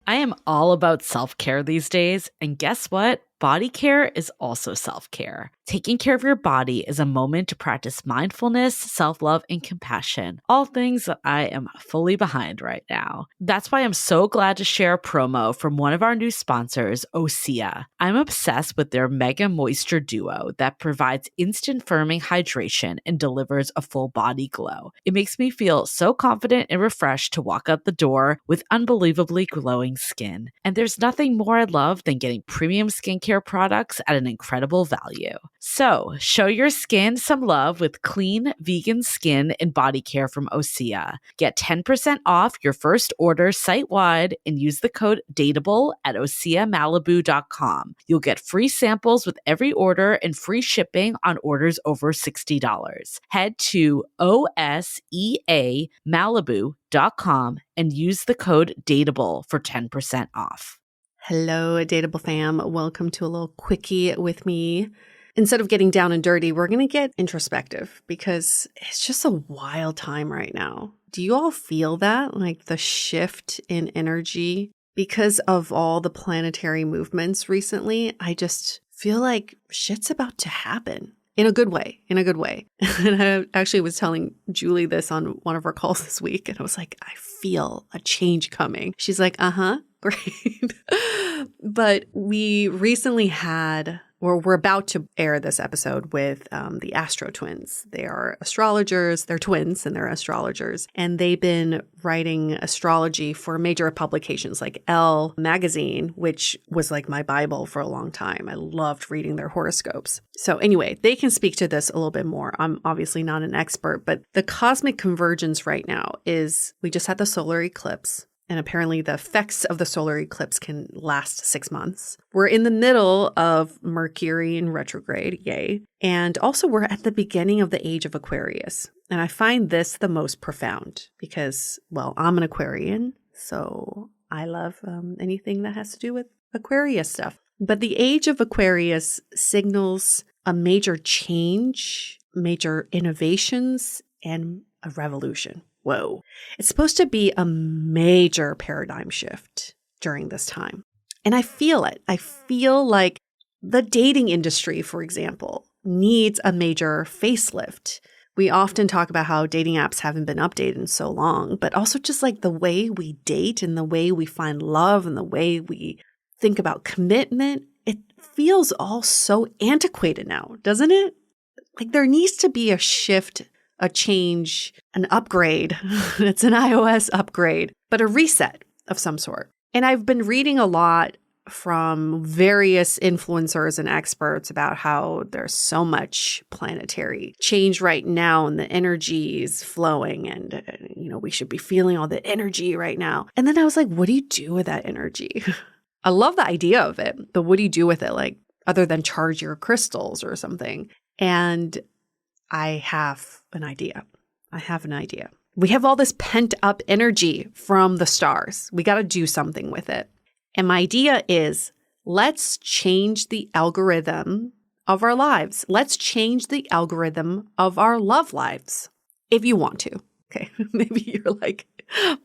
I am all about self-care these days, and guess what? Body care is also self-care. Taking care of your body is a moment to practice mindfulness, self-love, and compassion, all things that I am fully behind right now. That's why I'm so glad to share a promo from one of our new sponsors, Osea. I'm obsessed with their Mega Moisture Duo that provides instant firming hydration and delivers a full body glow. It makes me feel so confident and refreshed to walk out the door with unbelievably glowing skin. And there's nothing more I love than getting premium skincare products at an incredible value. So, show your skin some love with clean, vegan skin and body care from Osea. Get 10% off your first order site-wide and use the code DATEABLE at OseaMalibu.com. You'll get free samples with every order and free shipping on orders over $60. Head to OSEAMalibu.com and use the code DATEABLE for 10% off. Hello, Dateable fam. Welcome to a little quickie with me. Instead of getting down and dirty, we're going to get introspective because it's just a wild time right now. Do you all feel that? Like the shift in energy because of all the planetary movements recently? I just feel like shit's about to happen. In a good way, in a good way. And I actually was telling Julie this on one of our calls this week. And I was like, I feel a change coming. She's like, great. But we recently had, or we're about to air this episode with the Astro Twins. They are astrologers. They're twins and they're astrologers. And they've been writing astrology for major publications like Elle magazine, which was like my Bible for a long time. I loved reading their horoscopes. So anyway, they can speak to this a little bit more. I'm obviously not an expert, but the cosmic convergence right now is we just had the solar eclipse. And apparently the effects of the solar eclipse can last 6 months. We're in the middle of Mercury in retrograde, yay. And also we're at the beginning of the age of Aquarius. And I find this the most profound because, well, I'm an Aquarian, so I love anything that has to do with Aquarius stuff. But the age of Aquarius signals a major change, major innovations, and a revolution. Whoa. It's supposed to be a major paradigm shift during this time. And I feel it. I feel like the dating industry, for example, needs a major facelift. We often talk about how dating apps haven't been updated in so long, but also just like the way we date and the way we find love and the way we think about commitment, it feels all so antiquated now, doesn't it? Like there needs to be a shift, a change, an upgrade. It's an iOS upgrade, but a reset of some sort. And I've been reading a lot from various influencers and experts about how there's so much planetary change right now and the energy is flowing and, we should be feeling all the energy right now. And then I was like, what do you do with that energy? I love the idea of it, but what do you do with it? Like other than charge your crystals or something? And I have an idea. We have all this pent up energy from the stars. We got to do something with it. And my idea is let's change the algorithm of our lives. Let's change the algorithm of our love lives if you want to. Okay, maybe you're like,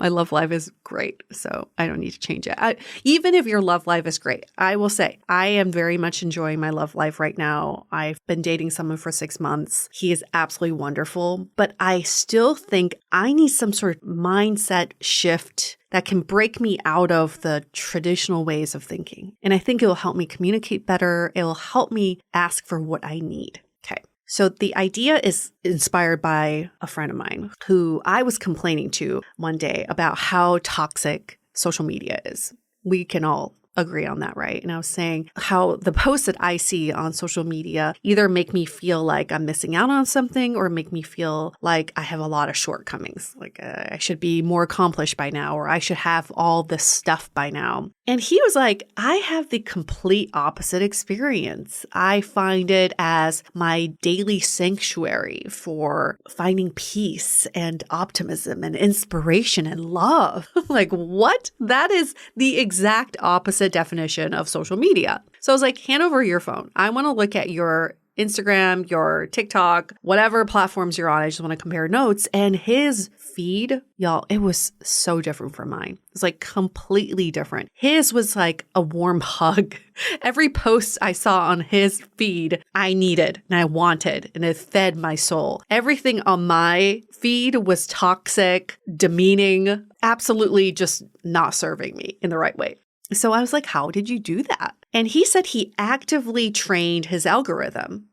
my love life is great, so I don't need to change it. Even if your love life is great, I will say I am very much enjoying my love life right now. I've been dating someone for 6 months. He is absolutely wonderful, but I still think I need some sort of mindset shift that can break me out of the traditional ways of thinking. And I think it will help me communicate better. It will help me ask for what I need. Okay. So the idea is inspired by a friend of mine who I was complaining to one day about how toxic social media is. We can all agree on that, right? And I was saying how the posts that I see on social media either make me feel like I'm missing out on something or make me feel like I have a lot of shortcomings. Like I should be more accomplished by now, or I should have all this stuff by now. And he was like, I have the complete opposite experience. I find it as my daily sanctuary for finding peace and optimism and inspiration and love. Like, what? That is the exact opposite definition of social media. So I was like, hand over your phone. I want to look at your Instagram, your TikTok, whatever platforms you're on. I just want to compare notes. And his feed, y'all, it was so different from mine. It's like completely different. His was like a warm hug. Every post I saw on his feed, I needed and I wanted, and it fed my soul. Everything on my feed was toxic, demeaning, absolutely just not serving me in the right way. So I was like, how did you do that? And he said he actively trained his algorithm.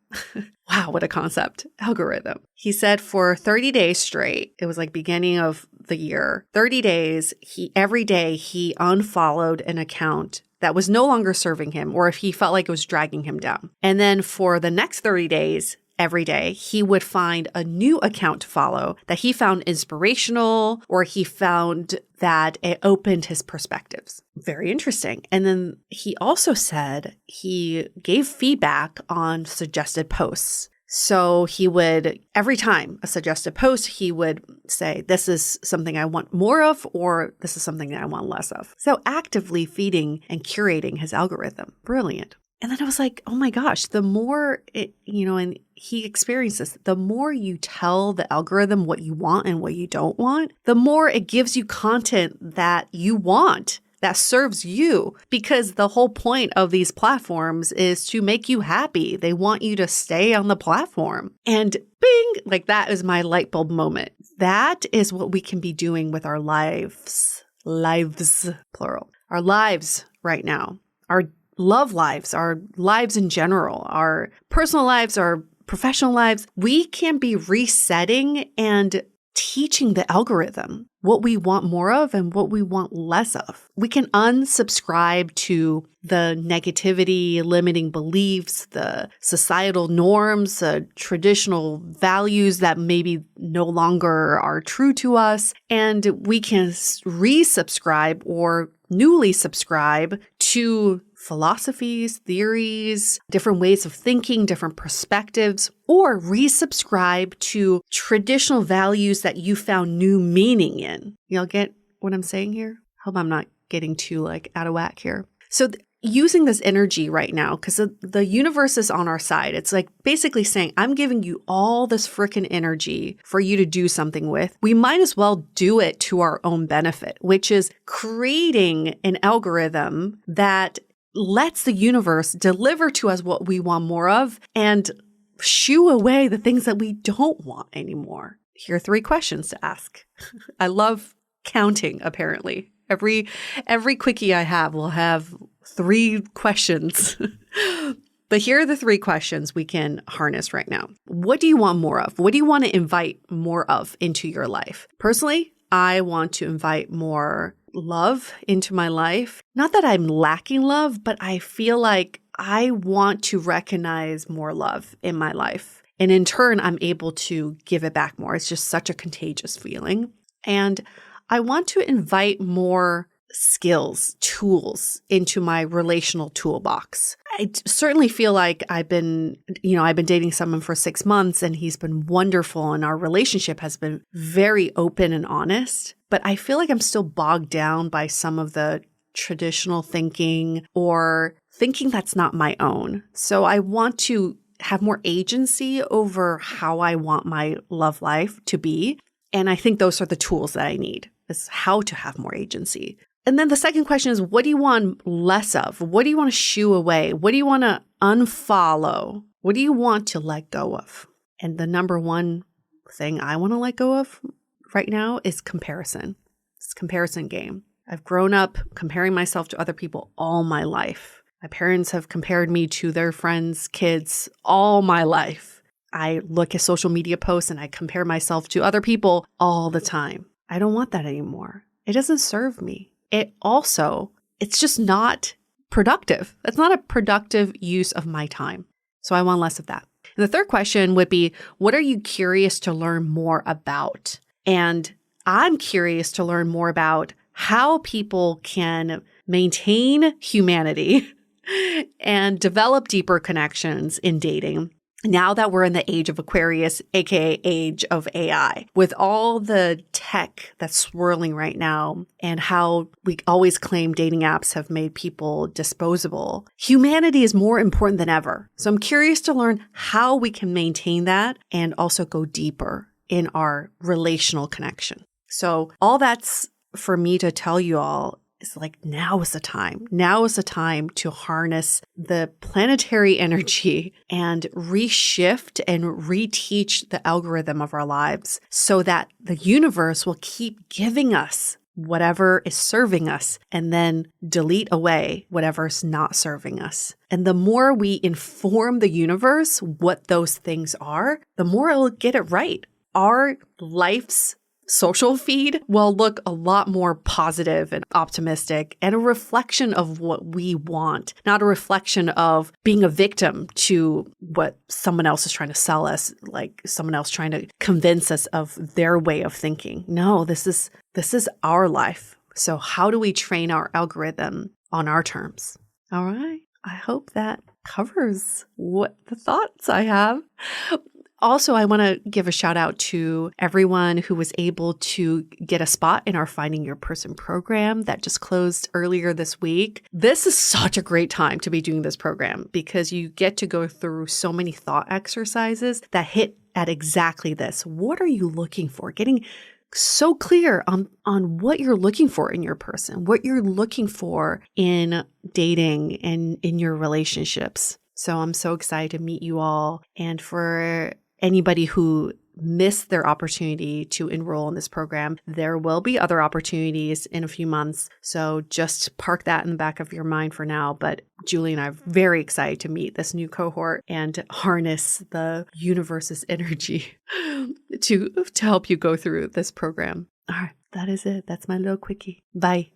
Wow, what a concept. Algorithm. He said for 30 days straight, it was like beginning of the year, 30 days, every day he unfollowed an account that was no longer serving him, or if he felt like it was dragging him down. And then for the next 30 days, every day, he would find a new account to follow that he found inspirational, or he found that it opened his perspectives. Very interesting. And then he also said he gave feedback on suggested posts. So he would, every time a suggested post, he would say, this is something I want more of, or this is something that I want less of. So actively feeding and curating his algorithm. Brilliant. And then I was like, oh my gosh, the more and he experienced this, the more you tell the algorithm what you want and what you don't want, the more it gives you content that you want, that serves you. Because the whole point of these platforms is to make you happy. They want you to stay on the platform. And bing, like that is my light bulb moment. That is what we can be doing with our lives, plural, our lives right now, our love lives, our lives in general, our personal lives, our professional lives. We can be resetting and teaching the algorithm what we want more of and what we want less of. We can unsubscribe to the negativity, limiting beliefs, the societal norms, the traditional values that maybe no longer are true to us. And we can resubscribe or newly subscribe to philosophies, theories, different ways of thinking, different perspectives, or resubscribe to traditional values that you found new meaning in. Y'all get what I'm saying here? Hope I'm not getting too out of whack here. So using this energy right now, because the universe is on our side. It's like basically saying, I'm giving you all this freaking energy for you to do something with. We might as well do it to our own benefit, which is creating an algorithm that lets the universe deliver to us what we want more of and shoo away the things that we don't want anymore. Here are 3 questions to ask. I love counting, apparently. Every quickie I have will have 3 questions. But here are the 3 questions we can harness right now. What do you want more of? What do you want to invite more of into your life? Personally, I want to invite more love into my life. Not that I'm lacking love, but I feel like I want to recognize more love in my life. And in turn, I'm able to give it back more. It's just such a contagious feeling. And I want to invite more skills, tools into my relational toolbox. I certainly feel like I've been dating someone for 6 months and he's been wonderful and our relationship has been very open and honest, but I feel like I'm still bogged down by some of the traditional thinking or thinking that's not my own. So I want to have more agency over how I want my love life to be. And I think those are the tools that I need, is how to have more agency. And then the second question is, what do you want less of? What do you want to shoo away? What do you want to unfollow? What do you want to let go of? And the number one thing I want to let go of right now is comparison. It's a comparison game. I've grown up comparing myself to other people all my life. My parents have compared me to their friends' kids all my life. I look at social media posts and I compare myself to other people all the time. I don't want that anymore. It doesn't serve me. It's just not productive. That's not a productive use of my time. So I want less of that. And the third question would be, what are you curious to learn more about? And I'm curious to learn more about how people can maintain humanity and develop deeper connections in dating Now that we're in the age of Aquarius, aka age of AI, with all the tech that's swirling right now and how we always claim dating apps have made people disposable, humanity is more important than ever. So I'm curious to learn how we can maintain that and also go deeper in our relational connection. So all that's for me to tell you all is like, now is the time. Now is the time to harness the planetary energy and reshift and reteach the algorithm of our lives so that the universe will keep giving us whatever is serving us and then delete away whatever's not serving us. And the more we inform the universe what those things are, the more it'll get it right. Our life's social feed will look a lot more positive and optimistic and a reflection of what we want, not a reflection of being a victim to what someone else is trying to sell us, like someone else trying to convince us of their way of thinking. No, this is our life. So how do we train our algorithm on our terms? All right. I hope that covers what the thoughts I have. Also, I want to give a shout out to everyone who was able to get a spot in our Finding Your Person program that just closed earlier this week. This is such a great time to be doing this program because you get to go through so many thought exercises that hit at exactly this. What are you looking for? Getting so clear on what you're looking for in your person, what you're looking for in dating and in your relationships. So I'm so excited to meet you all. And for anybody who missed their opportunity to enroll in this program, there will be other opportunities in a few months. So just park that in the back of your mind for now. But Julie and I are very excited to meet this new cohort and harness the universe's energy to help you go through this program. All right, that is it. That's my little quickie. Bye.